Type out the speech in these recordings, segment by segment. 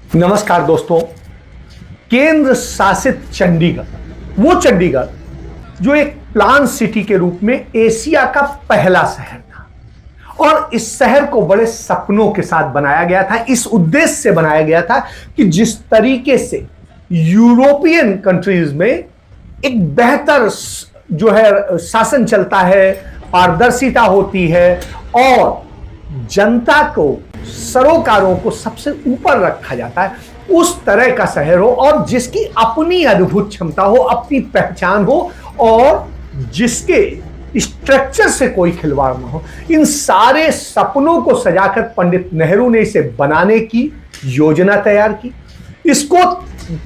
नमस्कार दोस्तों। केंद्र शासित चंडीगढ़, वो चंडीगढ़ जो एक प्लान सिटी के रूप में एशिया का पहला शहर था और इस शहर को बड़े सपनों के साथ बनाया गया था। इस उद्देश्य से बनाया गया था कि जिस तरीके से यूरोपियन कंट्रीज में एक बेहतर जो है शासन चलता है, पारदर्शिता होती है और जनता को, सरोकारों को सबसे ऊपर रखा जाता है, उस तरह का शहर हो और जिसकी अपनी अद्भुत क्षमता हो, अपनी पहचान हो और जिसके स्ट्रक्चर से कोई खिलवाड़ ना हो। इन सारे सपनों को सजाकर पंडित नेहरू ने इसे बनाने की योजना तैयार की। इसको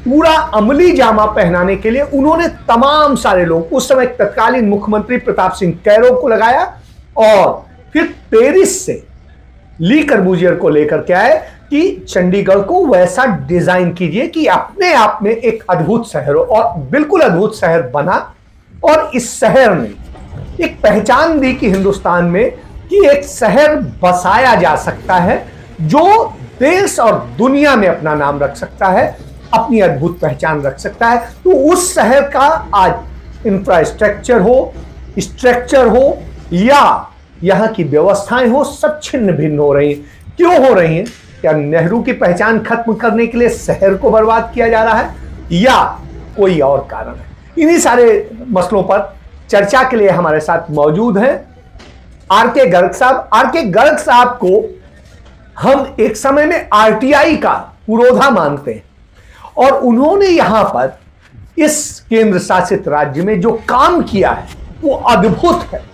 पूरा अमली जामा पहनाने के लिए उन्होंने तमाम सारे लोग, उस समय तत्कालीन मुख्यमंत्री प्रताप सिंह कैरो को लगाया और फिर पेरिस से ली कर्बूजियर को लेकर के आए कि चंडीगढ़ को वैसा डिजाइन कीजिए कि अपने आप में एक अद्भुत शहर हो, और बिल्कुल अद्भुत शहर बना। और इस शहर ने एक पहचान दी कि हिंदुस्तान में कि एक शहर बसाया जा सकता है जो देश और दुनिया में अपना नाम रख सकता है, अपनी अद्भुत पहचान रख सकता है। तो उस शहर का आज इंफ्रास्ट्रक्चर हो, स्ट्रक्चर हो या यहां की व्यवस्थाएं हो, सब छिन्न भिन्न हो रही हैं। क्यों हो रही हैं? क्या नेहरू की पहचान खत्म करने के लिए शहर को बर्बाद किया जा रहा है या कोई और कारण है? इन्हीं सारे मसलों पर चर्चा के लिए हमारे साथ मौजूद हैं आर.के. गर्ग साहब। आर.के. गर्ग साहब को हम एक समय में आरटीआई का पुरोधा मानते हैं और उन्होंने यहां पर इस केंद्र शासित राज्य में जो काम किया है वो अद्भुत है।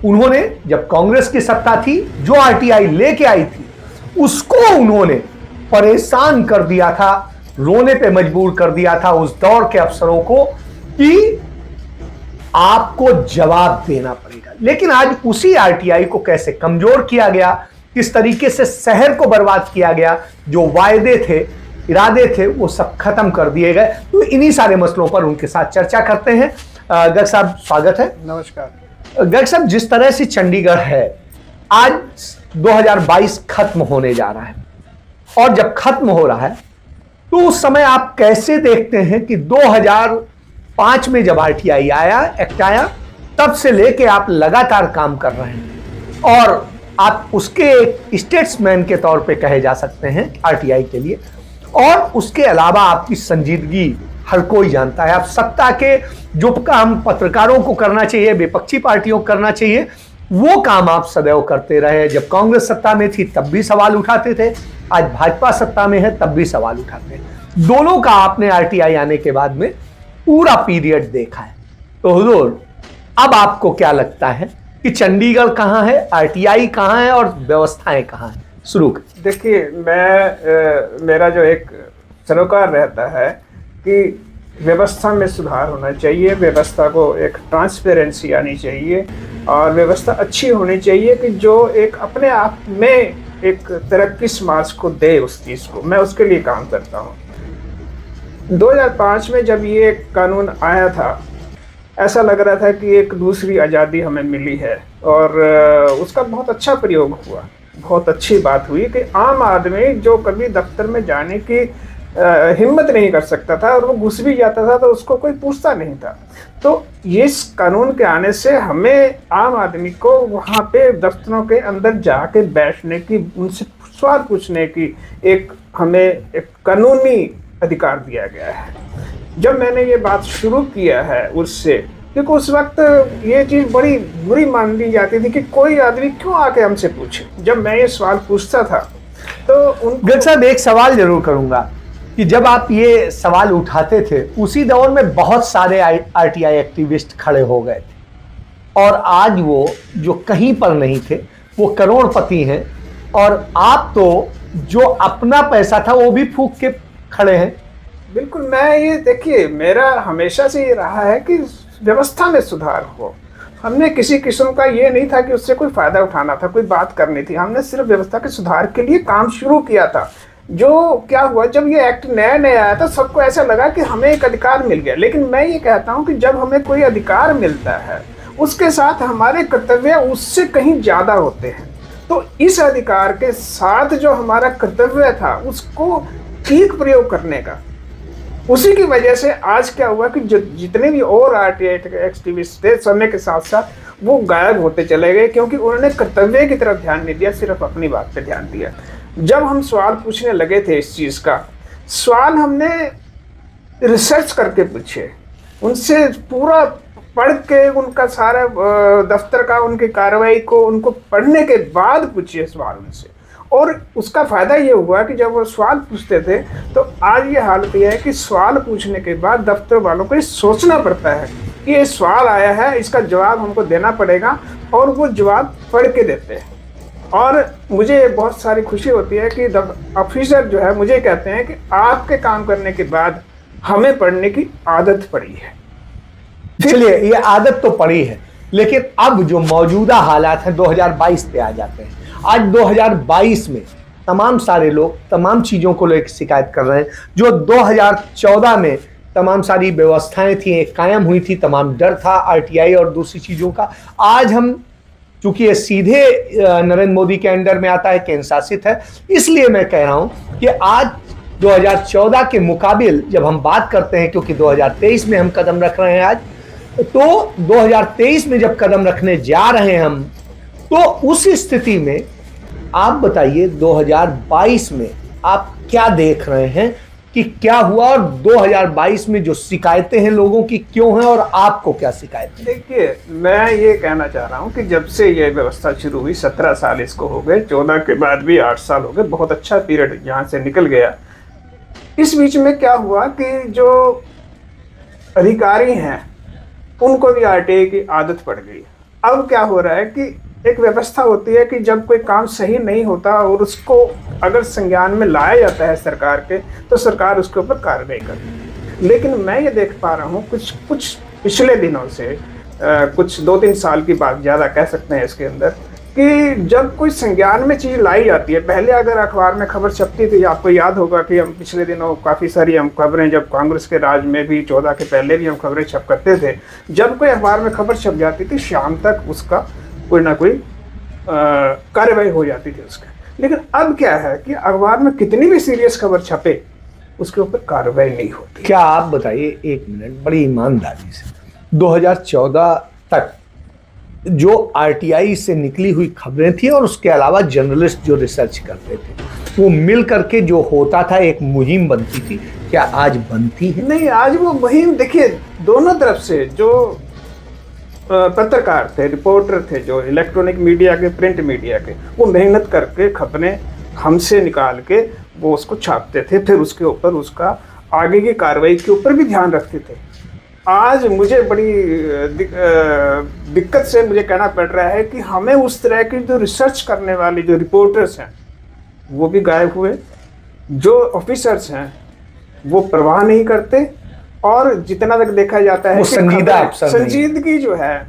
उन्होंने जब कांग्रेस की सत्ता थी, जो आरटीआई लेके आई थी, उसको उन्होंने परेशान कर दिया था, रोने पे मजबूर कर दिया था उस दौर के अफसरों को कि आपको जवाब देना पड़ेगा। लेकिन आज उसी आरटीआई को कैसे कमजोर किया गया, किस तरीके से शहर को बर्बाद किया गया, जो वायदे थे, इरादे थे, वो सब खत्म कर दिए गए। तो इन्हीं सारे मसलों पर उनके साथ चर्चा करते हैं। गर्ग साहब, स्वागत है। नमस्कार। गर्ग साहब, जिस तरह से चंडीगढ़ है, आज 2022 खत्म होने जा रहा है और जब खत्म हो रहा है तो उस समय आप कैसे देखते हैं कि 2005 में जब आरटीआई आया, एक्ट आया, तब से लेके आप लगातार काम कर रहे हैं और आप उसके एक स्टेट्समैन के तौर पे कहे जा सकते हैं आरटीआई के लिए, और उसके अलावा आपकी संजीदगी हर कोई जानता है। आप सत्ता के जो काम पत्रकारों को करना चाहिए, विपक्षी पार्टियों को करना चाहिए, वो काम आप सदैव करते रहे। जब कांग्रेस सत्ता में थी तब भी सवाल उठाते थे, आज भाजपा सत्ता में है तब भी सवाल उठाते हैं। दोनों का आपने आरटीआई आने के बाद में पूरा पीरियड देखा है। तो हुजूर, अब आपको क्या लगता है कि चंडीगढ़ कहाँ है, आरटीआई कहाँ है और व्यवस्थाएं कहाँ हैं? शुरू कर। देखिए, मेरा जो एक सरोकार रहता है कि व्यवस्था में सुधार होना चाहिए, व्यवस्था को एक ट्रांसपेरेंसी आनी चाहिए और व्यवस्था अच्छी होनी चाहिए कि जो एक अपने आप में एक तरक्की समाज को दे उस चीज़ को। मैं उसके लिए काम करता हूँ। 2005 में जब ये कानून आया था, ऐसा लग रहा था कि एक दूसरी आज़ादी हमें मिली है और उसका बहुत अच्छा प्रयोग हुआ। बहुत अच्छी बात हुई कि आम आदमी जो कभी दफ्तर में जाने की हिम्मत नहीं कर सकता था और वो घुस भी जाता था तो उसको कोई पूछता नहीं था। तो इस कानून के आने से हमें आम आदमी को वहाँ पे दफ्तरों के अंदर जाके बैठने की, उनसे सवाल पूछने की एक हमें एक कानूनी अधिकार दिया गया है। जब मैंने ये बात शुरू किया है उससे, क्योंकि उस वक्त ये चीज़ बड़ी बुरी मान ली जाती थी कि कोई आदमी क्यों आके हमसे पूछे। जब मैं ये सवाल पूछता था तो गर्ग साहब, एक सवाल जरूर करूंगा कि जब आप ये सवाल उठाते थे उसी दौर में बहुत सारे आरटीआई एक्टिविस्ट खड़े हो गए थे और आज वो जो कहीं पर नहीं थे वो करोड़पति हैं और आप तो जो अपना पैसा था वो भी फूंक के खड़े हैं। बिल्कुल। मैं ये, देखिए, मेरा हमेशा से ये रहा है कि व्यवस्था में सुधार हो। हमने किसी किस्म का ये नहीं था कि उससे कोई फ़ायदा उठाना था, कोई बात करनी थी। हमने सिर्फ व्यवस्था के सुधार के लिए काम शुरू किया था। जो क्या हुआ, जब ये एक्ट नया नया आया था सबको ऐसा लगा कि हमें एक अधिकार मिल गया। लेकिन मैं ये कहता हूँ कि जब हमें कोई अधिकार मिलता है उसके साथ हमारे कर्तव्य उससे कहीं ज़्यादा होते हैं। तो इस अधिकार के साथ जो हमारा कर्तव्य था उसको ठीक प्रयोग करने का। उसी की वजह से आज क्या हुआ कि जितने भी और आरटीआई एक्टिविस्ट थे समय के साथ साथ वो गायब होते चले गए, क्योंकि उन्होंने कर्तव्य की तरफ ध्यान नहीं दिया, सिर्फ अपनी बात पे ध्यान दिया। जब हम सवाल पूछने लगे थे इस चीज़ का, सवाल हमने रिसर्च करके पूछे, उनसे पूरा पढ़ के उनका सारा दफ्तर का उनकी कार्रवाई को उनको पढ़ने के बाद पूछिए सवाल उनसे। और उसका फ़ायदा ये हुआ कि जब वो सवाल पूछते थे तो आज ये हालत यह है कि सवाल पूछने के बाद दफ्तर वालों को ये सोचना पड़ता है कि ये सवाल आया है, इसका जवाब हमको देना पड़ेगा, और वो जवाब पढ़ के देते हैं। और मुझे बहुत सारी खुशी होती है कि ऑफिसर जो है मुझे कहते हैं कि आपके काम करने के बाद हमें पढ़ने की आदत पड़ी है। चलिए, ये आदत तो पड़ी है, लेकिन अब जो मौजूदा हालात हैं 2022 पे आ जाते हैं। आज 2022 में तमाम सारे लोग तमाम चीज़ों को लेकर शिकायत कर रहे हैं। जो 2014 में तमाम सारी व्यवस्थाएं थी, एक कायम हुई थी, तमाम डर था आरटीआई और दूसरी चीज़ों का, आज हम चूंकि ये सीधे नरेंद्र मोदी के अंडर में आता है, केंद्र शासित है, इसलिए मैं कह रहा हूं कि आज 2014 के मुकाबिल जब हम बात करते हैं, क्योंकि 2023 में हम कदम रख रहे हैं आज, तो 2023 में जब कदम रखने जा रहे हैं हम, तो उस स्थिति में आप बताइए 2022 में आप क्या देख रहे हैं कि क्या हुआ, और 2022 में जो शिकायतें हैं लोगों की क्यों हैं, और आपको क्या शिकायत? देखिए, मैं ये कहना चाह रहा हूँ कि जब से ये व्यवस्था शुरू हुई 17 साल इसको हो गए, 14 के बाद भी 8 साल हो गए, बहुत अच्छा पीरियड यहाँ से निकल गया। इस बीच में क्या हुआ कि जो अधिकारी हैं उनको भी आरटीआई की आदत पड़ गई। अब क्या हो रहा है कि एक व्यवस्था होती है कि जब कोई काम सही नहीं होता और उसको अगर संज्ञान में लाया जाता है सरकार के, तो सरकार उसके ऊपर कार्रवाई करती है। लेकिन मैं ये देख पा रहा हूँ कुछ पिछले दिनों से, कुछ 2-3 साल की बात ज़्यादा कह सकते हैं इसके अंदर, कि जब कोई संज्ञान में चीज़ लाई जाती है, पहले अगर अखबार में खबर छपती थी, आपको याद होगा कि हम पिछले दिनों काफ़ी सारी हम खबरें, जब कांग्रेस के राज में भी 14 के पहले भी हम खबरें छप करते थे, जब कोई अखबार में खबर छप जाती थी शाम तक उसका कोई ना कोई कार्रवाई हो जाती थी उसका। लेकिन अब क्या है कि अखबार में कितनी भी सीरियस खबर छपे उसके ऊपर कार्रवाई नहीं होती। क्या आप बताइए एक मिनट बड़ी ईमानदारी से, 2014 तक जो आरटीआई से निकली हुई खबरें थी और उसके अलावा जर्नलिस्ट जो रिसर्च करते थे, वो मिल करके जो होता था एक मुहिम बनती थी, क्या आज बनती है? नहीं, आज वो मुहिम देखिए दोनों तरफ से, जो पत्रकार थे, रिपोर्टर थे, जो इलेक्ट्रॉनिक मीडिया के, प्रिंट मीडिया के, वो मेहनत करके खबरें हमसे निकाल के वो उसको छापते थे, फिर उसके ऊपर उसका आगे की कार्रवाई के ऊपर भी ध्यान रखते थे। आज मुझे बड़ी दिक्कत से मुझे कहना पड़ रहा है कि हमें उस तरह की जो रिसर्च करने वाले जो रिपोर्टर्स हैं वो भी गायब हुए, जो ऑफिसर्स हैं वो परवाह नहीं करते, और जितना तक देखा जाता है संजीदगी जो है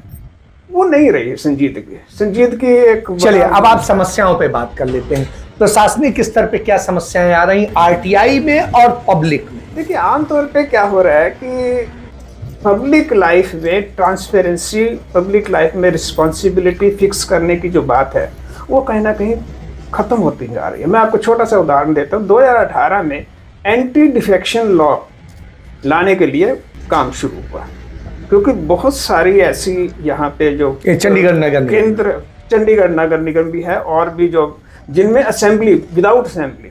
वो नहीं रही। संजीदगी एक, चलिए अब आप समस्याओं पे बात कर लेते हैं। प्रशासनिक स्तर पे क्या समस्याएं आ रही आरटीआई में और पब्लिक में? देखिए, आमतौर पे क्या हो रहा है कि पब्लिक लाइफ में ट्रांसपेरेंसी, पब्लिक लाइफ में रिस्पॉन्सिबिलिटी फिक्स करने की जो बात है वो कहीं ना कहीं ख़त्म होती जा रही है। मैं आपको छोटा सा उदाहरण देता हूँ। 2018 में एंटी डिफेक्शन लॉ लाने के लिए काम शुरू हुआ, क्योंकि बहुत सारी ऐसी यहाँ पे जो चंडीगढ़ नगर केंद्र, चंडीगढ़ नगर निगम भी है, और भी जो जिनमें असेंबली विदाउट असेंबली,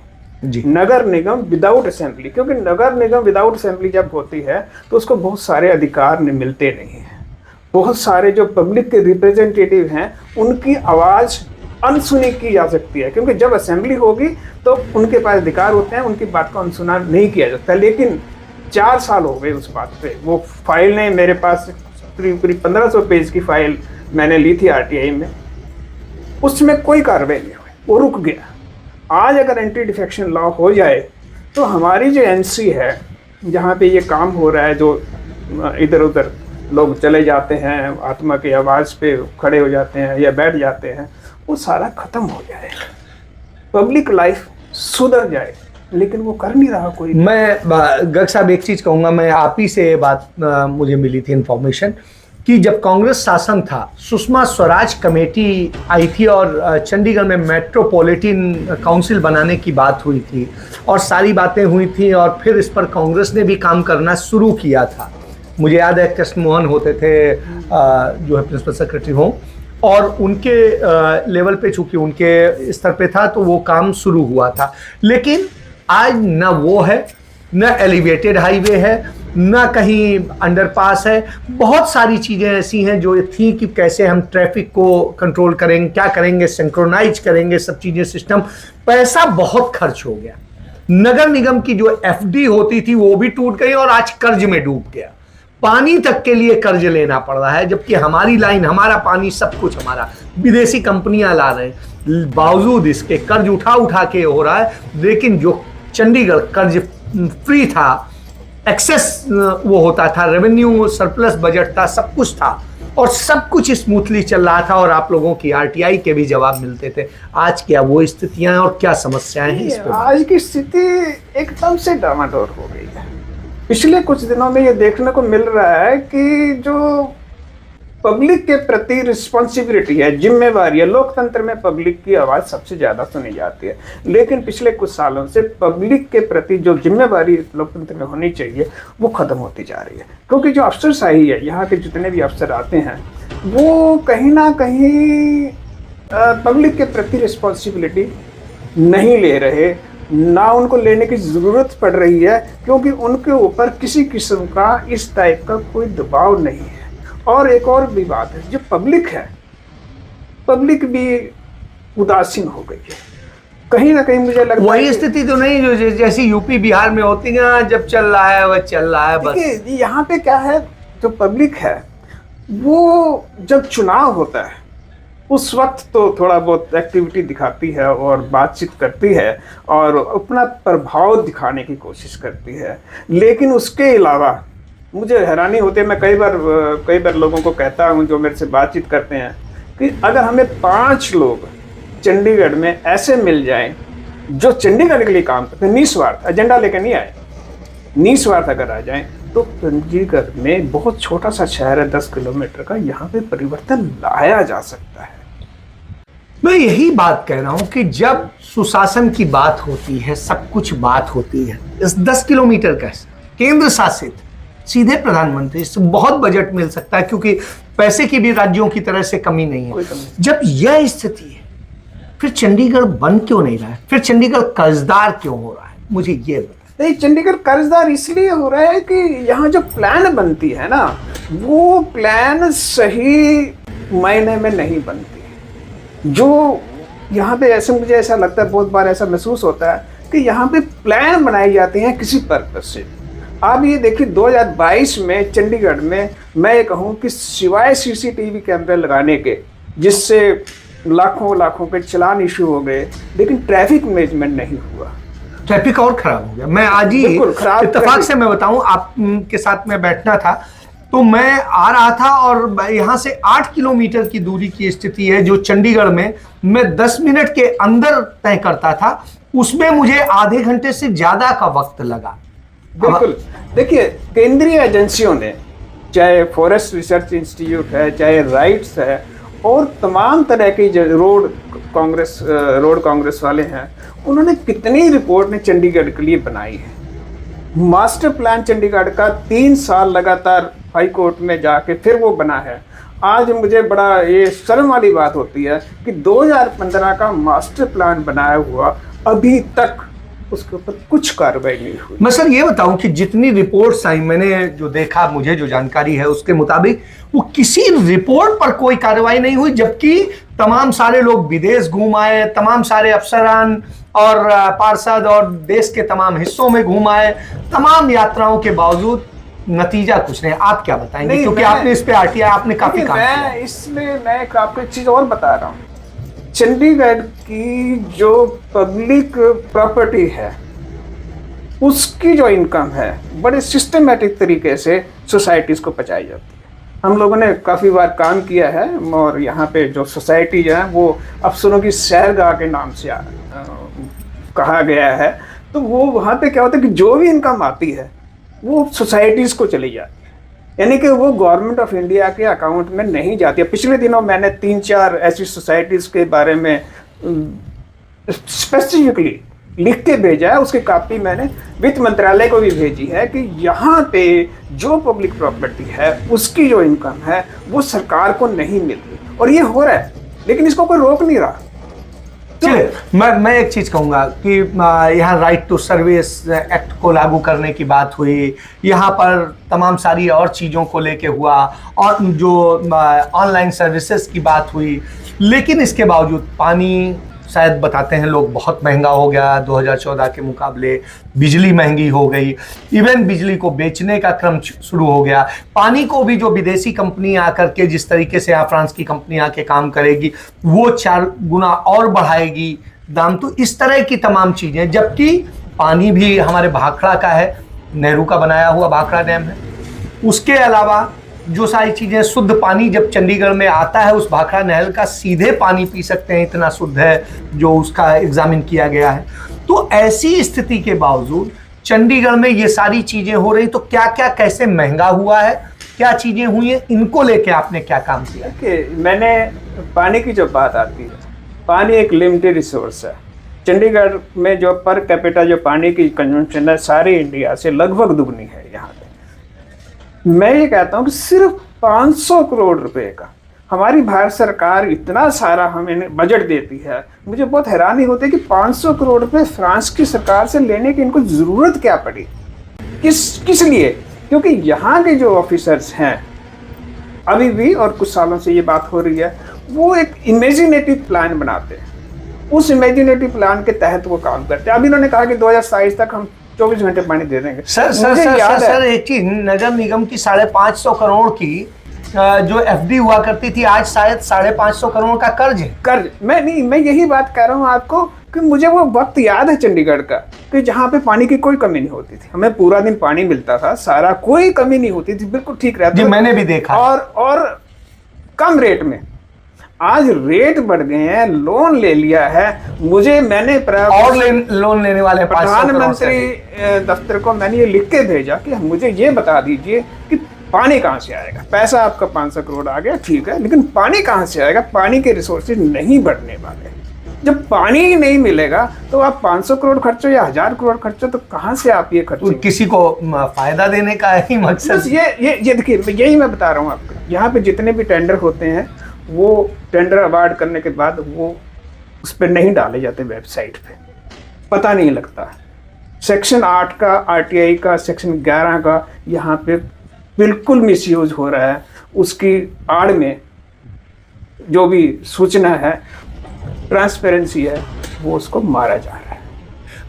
नगर निगम विदाउट असेंबली, क्योंकि नगर निगम विदाउट असेंबली जब होती है तो उसको बहुत सारे अधिकार मिलते नहीं हैं। बहुत सारे जो पब्लिक के रिप्रेजेंटेटिव हैं उनकी आवाज़ अनसुनी की जा सकती है, क्योंकि जब असेंबली होगी तो उनके पास अधिकार होते हैं, उनकी बात का अनसुना नहीं किया जाता। लेकिन 4 साल हो गए उस बात पे। वो फाइल ने मेरे पास करीब 1500 पेज की फाइल मैंने ली थी आरटीआई में, उसमें कोई कार्रवाई नहीं हुई, वो रुक गया। आज अगर एंटी डिफेक्शन लॉ हो जाए तो हमारी जो एनसी है, जहाँ पे ये काम हो रहा है, जो इधर उधर लोग चले जाते हैं, आत्मा की आवाज़ पे खड़े हो जाते हैं या बैठ जाते हैं, वो सारा ख़त्म हो जाए, पब्लिक लाइफ सुधर जाए, लेकिन वो कर नहीं रहा कोई। मैं गर्ग साहब एक चीज़ कहूँगा, मैं आप ही से बात मुझे मिली थी इन्फॉर्मेशन कि जब कांग्रेस शासन था, सुषमा स्वराज कमेटी आई थी और चंडीगढ़ में मेट्रोपॉलिटन काउंसिल बनाने की बात हुई थी और सारी बातें हुई थी और फिर इस पर कांग्रेस ने भी काम करना शुरू किया था। मुझे याद है कृष्ण मोहन होते थे जो है प्रिंसिपल सेक्रेटरी हों, और उनके लेवल पे चूंकि उनके स्तर पे था तो वो काम शुरू हुआ था। लेकिन आज न वो है, न एलिवेटेड हाईवे है, न कहीं अंडरपास है। बहुत सारी चीज़ें ऐसी हैं जो थी कि कैसे हम ट्रैफिक को कंट्रोल करेंगे, क्या करेंगे, सिंक्रोनाइज करेंगे सब चीज़ें, सिस्टम। पैसा बहुत खर्च हो गया। नगर निगम की जो एफडी होती थी वो भी टूट गई और आज कर्ज में डूब गया। पानी तक के लिए कर्ज लेना पड़ रहा है, जबकि हमारी लाइन, हमारा पानी, सब कुछ हमारा, विदेशी कंपनियां ला रहे हैं। बावजूद इसके कर्ज उठा उठा के हो रहा है। लेकिन जो चंडीगढ़ कर्ज फ्री था, एक्सेस वो होता था, रेवेन्यू सरप्लस बजट था, सब कुछ था और सब कुछ स्मूथली चल रहा था और आप लोगों की आरटीआई के भी जवाब मिलते थे। आज क्या वो स्थितियां हैं और क्या समस्याएं हैं इस पे? आज की स्थिति एकदम से डामाडोल हो गई है। पिछले कुछ दिनों में ये देखने को मिल रहा है कि जो पब्लिक के प्रति रिस्पॉन्सिबिलिटी है, जिम्मेवारी है, लोकतंत्र में पब्लिक की आवाज़ सबसे ज़्यादा सुनी जाती है, लेकिन पिछले कुछ सालों से पब्लिक के प्रति जो जिम्मेवारी लोकतंत्र में होनी चाहिए वो ख़त्म होती जा रही है। क्योंकि जो अफसरशाही है, यहाँ के जितने भी अफसर आते हैं वो कहीं ना कहीं पब्लिक के प्रति रिस्पॉन्सिबिलिटी नहीं ले रहे, ना उनको लेने की ज़रूरत पड़ रही है, क्योंकि उनके ऊपर किसी किस्म का इस टाइप का कोई दबाव नहीं है। और एक और भी बात है, जो पब्लिक है, पब्लिक भी उदासीन हो गई है कहीं ना कहीं। मुझे लगता है वही स्थिति तो नहीं जो जैसी यूपी बिहार में होती है, जब चल रहा है वह चल रहा है बस। यहाँ पे क्या है, जो पब्लिक है वो जब चुनाव होता है उस वक्त तो थोड़ा बहुत एक्टिविटी दिखाती है और बातचीत करती है और अपना प्रभाव दिखाने की कोशिश करती है, लेकिन उसके अलावा मुझे हैरानी होती है। मैं कई बार लोगों को कहता हूँ जो मेरे से बातचीत करते हैं कि अगर हमें 5 लोग चंडीगढ़ में ऐसे मिल जाएं जो चंडीगढ़ के लिए काम करते हैं, निस्वार्थ, एजेंडा लेकर नहीं आए, निस्वार्थ अगर आ जाएं, तो चंडीगढ़ में बहुत छोटा सा शहर है 10 किलोमीटर का, यहाँ पे परिवर्तन लाया जा सकता है। मैं यही बात कह रहा हूं कि जब सुशासन की बात होती है, सब कुछ बात होती है, इस 10 किलोमीटर का केंद्र शासित, सीधे प्रधानमंत्री से बहुत बजट मिल सकता है क्योंकि पैसे की भी राज्यों की तरह से कमी नहीं है। जब यह स्थिति है, फिर चंडीगढ़ बन क्यों नहीं रहा है? फिर चंडीगढ़ कर्जदार क्यों हो रहा है? मुझे ये बताएं। नहीं, चंडीगढ़ कर्जदार इसलिए हो रहा है कि यहाँ जो प्लान बनती है ना, वो प्लान सही मायने में नहीं बनती। जो यहाँ पे ऐसे, मुझे ऐसा लगता है, बहुत बार ऐसा महसूस होता है कि यहाँ पे प्लान बनाए जाते हैं किसी पर्पज से। आप ये देखिए 2022 में चंडीगढ़ में मैं ये कहूँ कि सिवाय सीसीटीवी कैमरे लगाने के, जिससे लाखों के चालान इशू हो गए, लेकिन ट्रैफिक मैनेजमेंट नहीं हुआ। ट्रैफिक और खराब हो गया। मैं आज ही इत्तेफाक से मैं बताऊं, आपके साथ में बैठना था तो मैं आ रहा था और यहाँ से 8 किलोमीटर की दूरी की स्थिति है जो चंडीगढ़ में मैं 10 मिनट के अंदर तय करता था, उसमें मुझे आधे घंटे से ज्यादा का वक्त लगा। बिल्कुल। देखिए, केंद्रीय एजेंसियों ने, चाहे फॉरेस्ट रिसर्च इंस्टीट्यूट है, चाहे राइट्स है, और तमाम तरह की जो रोड कांग्रेस वाले हैं, उन्होंने कितनी रिपोर्ट ने चंडीगढ़ के लिए बनाई है। मास्टर प्लान चंडीगढ़ का 3 साल लगातार हाई कोर्ट में जाके फिर वो बना है। आज मुझे बड़ा ये शर्म वाली बात होती है कि 2015 का मास्टर प्लान बनाया हुआ अभी तक उसके ऊपर कुछ कार्रवाई नहीं हुई। मैं सर ये बताऊं कि जितनी रिपोर्ट्स आई, मैंने जो देखा, मुझे जो जानकारी है उसके मुताबिक वो किसी रिपोर्ट पर कोई कार्रवाई नहीं हुई, जबकि तमाम सारे लोग विदेश घूम आए, तमाम सारे अफसरान और पार्षद और देश के तमाम हिस्सों में घूम आए, तमाम यात्राओं के बावजूद नतीजा कुछ नहीं। आप क्या बताएंगे? क्योंकि आपने इस पे आरटीआई आपने काफी काम किया। इसमें मैं आपको एक चीज और बता रहा हूँ। चंडीगढ़ की जो पब्लिक प्रॉपर्टी है, उसकी जो इनकम है, बड़े सिस्टमेटिक तरीके से सोसाइटीज को पहुंचाई जाती है। हम लोगों ने काफ़ी बार काम किया है और यहाँ पे जो सोसाइटी है वो अफसरों की सैरगाह के नाम से कहा गया है। तो वो वहाँ पे क्या होता है कि जो भी इनकम आती है वो सोसाइटीज़ को चली जाती है। यानी कि वो गवर्नमेंट ऑफ इंडिया के अकाउंट में नहीं जाती है। पिछले दिनों मैंने 3-4 ऐसी सोसाइटीज़ के बारे में स्पेसिफिकली लिख के भेजा है, उसकी कॉपी मैंने वित्त मंत्रालय को भी भेजी है कि यहाँ पे जो पब्लिक प्रॉपर्टी है उसकी जो इनकम है वो सरकार को नहीं मिल रही, और ये हो रहा है, लेकिन इसको कोई रोक नहीं रहा। चलिए, मैं एक चीज कहूंगा कि यहाँ राइट टू सर्विस एक्ट को लागू करने की बात हुई, यहाँ पर तमाम सारी और चीज़ों को लेके हुआ, और जो ऑनलाइन सर्विसेज की बात हुई, लेकिन इसके बावजूद पानी शायद बताते हैं लोग बहुत महंगा हो गया 2014 के मुकाबले, बिजली महंगी हो गई, इवन बिजली को बेचने का क्रम शुरू हो गया, पानी को भी जो विदेशी कंपनी आकर के जिस तरीके से यहाँ फ्रांस की कंपनी आके काम करेगी वो 4 गुना और बढ़ाएगी दाम, तो इस तरह की तमाम चीज़ें, जबकि पानी भी हमारे भाखड़ा का है, नेहरू का बनाया हुआ भाखड़ा डैम है, उसके अलावा जो सारी चीज़ें, शुद्ध पानी जब चंडीगढ़ में आता है उस भाखड़ा नहर का सीधे पानी पी सकते हैं, इतना शुद्ध है जो उसका एग्जामिन किया गया है। तो ऐसी स्थिति के बावजूद चंडीगढ़ में ये सारी चीज़ें हो रही, तो क्या क्या कैसे महंगा हुआ है, क्या चीज़ें हुई हैं, इनको लेके आपने क्या काम किया? कि मैंने पानी की जो बात आती है, पानी एक लिमिटेड रिसोर्स है। चंडीगढ़ में जो पर कैपिटा जो पानी की कंजम्पशन है सारे इंडिया से लगभग दुगनी है। यहाँ पे मैं ये कहता हूँ कि सिर्फ 500 करोड़ रुपए का हमारी भारत सरकार इतना सारा हमें बजट देती है, मुझे बहुत हैरानी होती है कि 500 करोड़ रुपए फ्रांस की सरकार से लेने की इनको ज़रूरत क्या पड़ी, किस लिए? क्योंकि यहाँ के जो ऑफिसर्स हैं अभी भी, और कुछ सालों से ये बात हो रही है, वो एक इमेजिनेटिव प्लान बनाते हैं, उस इमेजिनेटिव प्लान के तहत वो काम करते हैं। अभी इन्होंने कहा कि 2027 तक हम 24 घंटे पानी दे देंगे। सर एक चीज, नगर निगम की 550 करोड़ की जो एफडी हुआ करती थी, आज शायद 550 करोड़ का कर्ज। मैं यही बात कह रहा हूँ आपको कि मुझे वो वक्त याद है चंडीगढ़ का कि जहाँ पे पानी की कोई कमी नहीं होती थी, हमें पूरा दिन पानी मिलता था, सारा कोई कमी नहीं होती थी, बिल्कुल ठीक रहता था। मैंने भी देखा, और कम रेट में। आज रेट बढ़ गए हैं, लोन ले लिया है, मैंने और लोन लेने वाले प्रधानमंत्री दफ्तर को मैंने ये लिख के भेजा कि मुझे ये बता दीजिए कि पानी कहाँ से आएगा। पैसा आपका 500 करोड़ आ गया, ठीक है, लेकिन पानी कहाँ से आएगा? पानी के रिसोर्सेज नहीं बढ़ने वाले। जब पानी ही नहीं मिलेगा तो आप 500 करोड़ खर्चो या 1000 करोड़ खर्चो, तो कहाँ से आप ये खर्चो? किसी को फायदा देने का ही मकसद। ये देखिए, यही मैं बता रहा हूँ आपको। यहाँ पे जितने भी टेंडर होते हैं वो टेंडर अवार्ड करने के बाद वो उस पर नहीं डाले जाते वेबसाइट पे, पता नहीं लगता। सेक्शन 8 का आरटीआई का, सेक्शन 11 का यहाँ पे बिल्कुल मिसयूज हो रहा है। उसकी आड़ में जो भी सूचना है, ट्रांसपेरेंसी है, वो उसको मारा जा रहा है।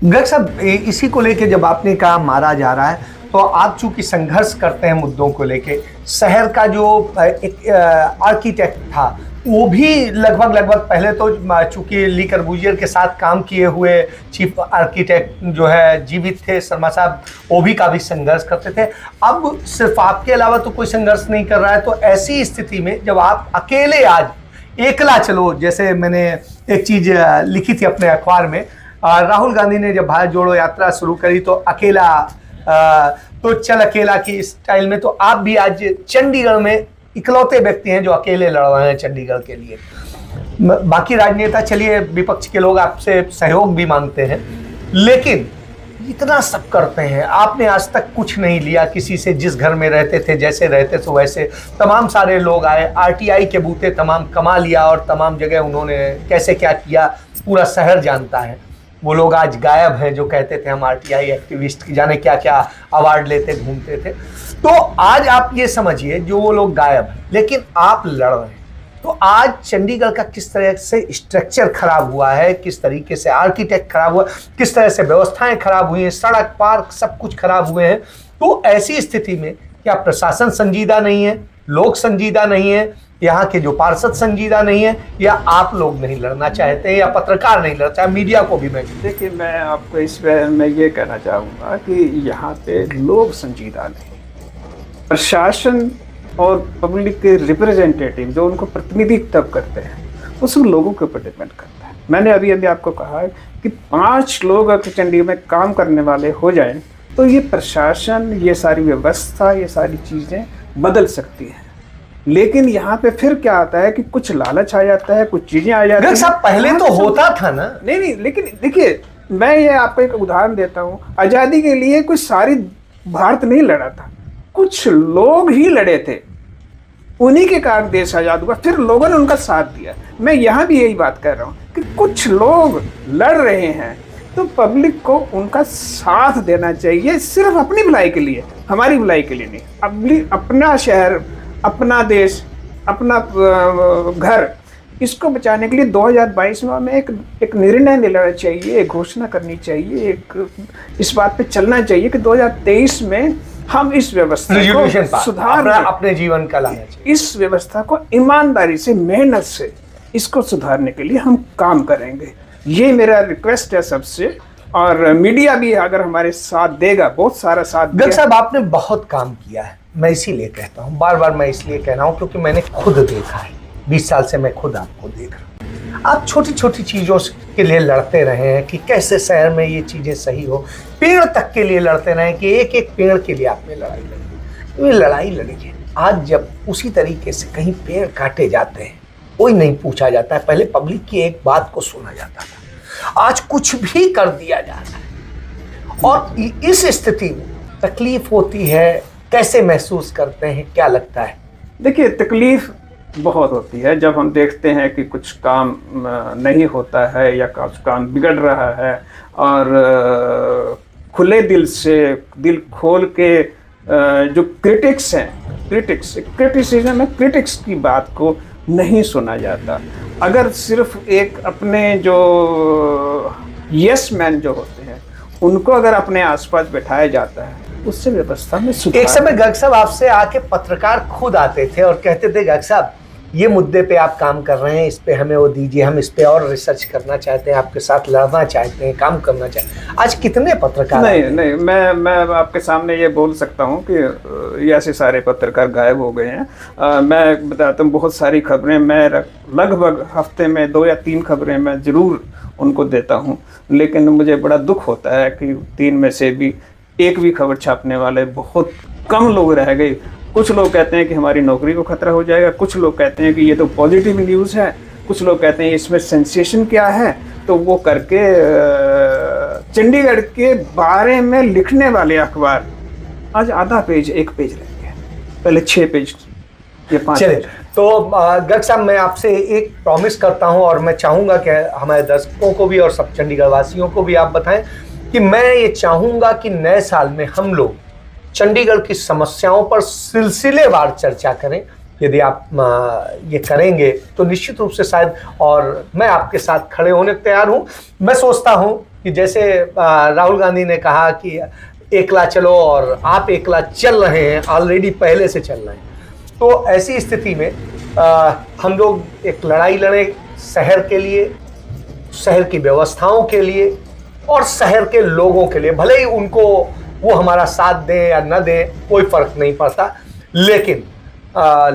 गर्ग साहब, इसी को लेके जब आपने कहा मारा जा रहा है, तो आप चूंकि संघर्ष करते हैं मुद्दों को लेके, शहर का जो एक आर्किटेक्ट था वो भी लगभग पहले तो चूंकि ली कर्बूजियर के साथ काम किए हुए चीफ आर्किटेक्ट जो है जीवित थे, शर्मा साहब, वो भी काफ़ी संघर्ष करते थे। अब सिर्फ आपके अलावा तो कोई संघर्ष नहीं कर रहा है, तो ऐसी स्थिति में जब आप अकेले आज एकला चलो, जैसे मैंने एक चीज़ लिखी थी अपने अखबार में, राहुल गांधी ने जब भारत जोड़ो यात्रा शुरू करी तो अकेला तो चल अकेला की स्टाइल में, तो आप भी आज चंडीगढ़ में इकलौते व्यक्ति हैं जो अकेले लड़ रहे हैं चंडीगढ़ के लिए। बाकी राजनेता, चलिए विपक्ष के लोग आपसे सहयोग भी मांगते हैं, लेकिन इतना सब करते हैं, आपने आज तक कुछ नहीं लिया किसी से। जिस घर में रहते थे, जैसे रहते थे वैसे तमाम सारे लोग आए, आरटीआई के बूते तमाम कमा लिया, और तमाम जगह उन्होंने कैसे क्या किया पूरा शहर जानता है। वो लोग आज गायब हैं जो कहते थे हम आरटीआई एक्टिविस्ट की, जाने क्या क्या अवार्ड लेते घूमते थे। तो आज आप ये समझिए, जो वो लोग गायब हैं, लेकिन आप लड़ रहे हैं। तो आज चंडीगढ़ का किस तरह से स्ट्रक्चर खराब हुआ है, किस तरीके से आर्किटेक्ट खराब हुआ, किस तरह से व्यवस्थाएं खराब हुई हैं, सड़क पार्क सब कुछ खराब हुए हैं। तो ऐसी स्थिति में क्या प्रशासन संजीदा नहीं है, लोग संजीदा नहीं है, यहाँ के जो पार्षद संजीदा नहीं है, या आप लोग नहीं लड़ना चाहते हैं, या पत्रकार नहीं लड़ना चाहते, मीडिया को भी? मैं देखिए, मैं आपको इस पर मैं ये कहना चाहूँगा कि यहाँ पे लोग संजीदा नहीं, प्रशासन और पब्लिक के रिप्रेजेंटेटिव जो उनको प्रतिनिधित्व करते हैं, वो सब लोगों के ऊपर डिपेंड करता है। मैंने अभी आपको कहा है कि 5 लोग अगर चंडीगढ़ में काम करने वाले हो जाएं तो ये प्रशासन, ये सारी व्यवस्था, ये सारी चीज़ें बदल सकती है। लेकिन यहाँ पे फिर क्या आता है कि कुछ लालच आ जाता है, कुछ चीजें आ जाती हैं। साहब पहले तो होता था ना। नहीं, लेकिन देखिए, मैं ये आपको एक उदाहरण देता हूँ। आजादी के लिए कोई सारी भारत नहीं लड़ा था, कुछ लोग ही लड़े थे, उन्हीं के कारण देश आजाद हुआ, फिर लोगों ने उनका साथ दिया। मैं यहाँ भी यही बात कर रहा हूँ कि कुछ लोग लड़ रहे हैं तो पब्लिक को उनका साथ देना चाहिए, सिर्फ अपनी भलाई के लिए, हमारी भलाई के लिए नहीं। अपना शहर, अपना देश, अपना घर, इसको बचाने के लिए 2022 में हमें एक निर्णय लेना चाहिए, एक घोषणा करनी चाहिए, एक इस बात पे चलना चाहिए कि 2023 में हम इस व्यवस्था को सुधार अपने जीवन का लाना चाहिए। इस व्यवस्था को ईमानदारी से, मेहनत से इसको सुधारने के लिए हम काम करेंगे। ये मेरा रिक्वेस्ट है सबसे, और मीडिया भी अगर हमारे साथ देगा, बहुत सारा साथ देगा। गर्ग साहब आपने बहुत काम किया है, मैं इसीलिए कहता हूँ, बार बार मैं इसलिए कह रहा हूँ क्योंकि मैंने खुद देखा है, 20 साल से मैं खुद आपको देख रहा हूँ। आप छोटी छोटी चीज़ों के लिए लड़ते रहे हैं कि कैसे शहर में ये चीज़ें सही हो, पेड़ तक के लिए लड़ते रहे कि एक एक पेड़ के लिए आपने लड़ाई लड़ी। ये लड़ाई लड़ी है। आज जब उसी तरीके से कहीं पेड़ काटे जाते हैं, कोई नहीं पूछा जाता है। पहले पब्लिक की एक बात को सुना जाता था, आज कुछ भी कर दिया जाता है। और इस स्थिति में तकलीफ होती है, कैसे महसूस करते हैं, क्या लगता है? देखिए, तकलीफ बहुत होती है जब हम देखते हैं कि कुछ काम नहीं होता है या कुछ काम बिगड़ रहा है, और खुले दिल से, दिल खोल के जो क्रिटिक्स हैं, क्रिटिसिज्म में क्रिटिक्स की बात को नहीं सुना जाता। अगर सिर्फ एक अपने जो यस मैन जो होते हैं उनको अगर अपने आसपास बैठाया जाता है, उससे व्यवस्था में सुधार। एक समय गर्ग साहब आपसे आके पत्रकार खुद आते थे और कहते थे, गर्ग साहब ये मुद्दे पे आप काम कर रहे हैं, इस पे हमें वो दीजिए, हम इस पे और रिसर्च करना चाहते हैं, आपके साथ लड़ना चाहते हैं, काम करना चाहते हैं। आज कितने पत्रकार? नहीं, मैं आपके सामने ये बोल सकता हूँ कि ये ऐसे सारे पत्रकार गायब हो गए हैं। मैं बताता हूँ, बहुत सारी खबरें मैं लगभग हफ्ते में 2 या 3 खबरें मैं ज़रूर उनको देता हूँ, लेकिन मुझे बड़ा दुख होता है कि 3 में से भी एक भी खबर छापने वाले बहुत कम लोग रह गए। कुछ लोग कहते हैं कि हमारी नौकरी को खतरा हो जाएगा, कुछ लोग कहते हैं कि ये तो पॉजिटिव न्यूज़ है, कुछ लोग कहते हैं इसमें सेंसेशन क्या है, तो वो करके चंडीगढ़ के बारे में लिखने वाले अखबार आज आधा पेज, 1 पेज रह गया, पहले 6 पेज या 5 पेज। तो गर्ग साहब, मैं आपसे एक प्रॉमिस करता हूं और मैं चाहूँगा कि हमारे दर्शकों को भी और सब चंडीगढ़ वासियों को भी आप बताएं कि मैं ये चाहूँगा कि नए साल में हम लोग चंडीगढ़ की समस्याओं पर सिलसिलेवार चर्चा करें। यदि आप ये करेंगे तो निश्चित रूप से शायद, और मैं आपके साथ खड़े होने को तैयार हूँ। मैं सोचता हूँ कि जैसे राहुल गांधी ने कहा कि एकला चलो, और आप एकला चल रहे हैं, ऑलरेडी पहले से चल रहे हैं, तो ऐसी स्थिति में हम लोग एक लड़ाई लड़ें शहर के लिए, शहर की व्यवस्थाओं के लिए और शहर के लोगों के लिए। भले ही उनको वो हमारा साथ दें या न दें, कोई फर्क नहीं पड़ता, लेकिन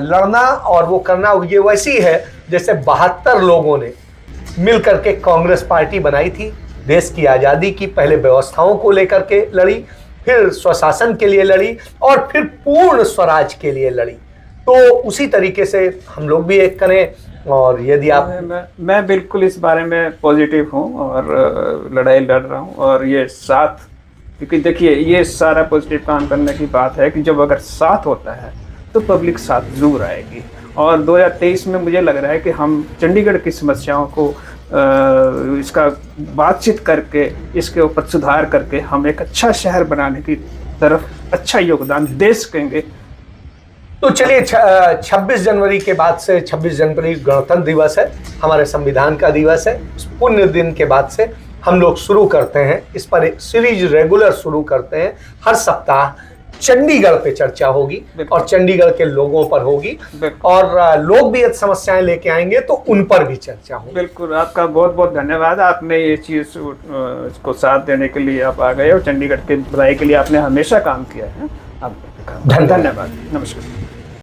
लड़ना और वो करना ये वैसी है जैसे 72 लोगों ने मिल करके कांग्रेस पार्टी बनाई थी, देश की आज़ादी की पहले व्यवस्थाओं को लेकर के लड़ी, फिर स्वशासन के लिए लड़ी और फिर पूर्ण स्वराज के लिए लड़ी। तो उसी तरीके से हम लोग भी एक करें। और यदि आप मैं बिल्कुल इस बारे में पॉजिटिव हूँ और लड़ाई लड़ रहा हूँ, और ये साथ, क्योंकि देखिए ये सारा पॉजिटिव काम करने की बात है कि जब अगर साथ होता है तो पब्लिक साथ जरूर आएगी। और 2023 में मुझे लग रहा है कि हम चंडीगढ़ की समस्याओं को इसका बातचीत करके, इसके ऊपर सुधार करके हम एक अच्छा शहर बनाने की तरफ अच्छा योगदान दे सकेंगे। तो चलिए, 26 जनवरी के बाद से, 26 जनवरी गणतंत्र दिवस है, हमारे संविधान का दिवस है, उस पुण्य दिन के बाद से हम लोग शुरू करते हैं, इस पर एक सीरीज रेगुलर शुरू करते हैं। हर सप्ताह चंडीगढ़ पे चर्चा होगी और चंडीगढ़ के लोगों पर होगी, और लोग भी समस्याएं लेके आएंगे तो उन पर भी चर्चा होगी। बिल्कुल, आपका बहुत बहुत धन्यवाद। आपने ये चीज़ को साथ देने के लिए आप आ गए, और चंडीगढ़ के भलाई के लिए आपने हमेशा काम किया है। आप धन्यवाद। नमस्कार।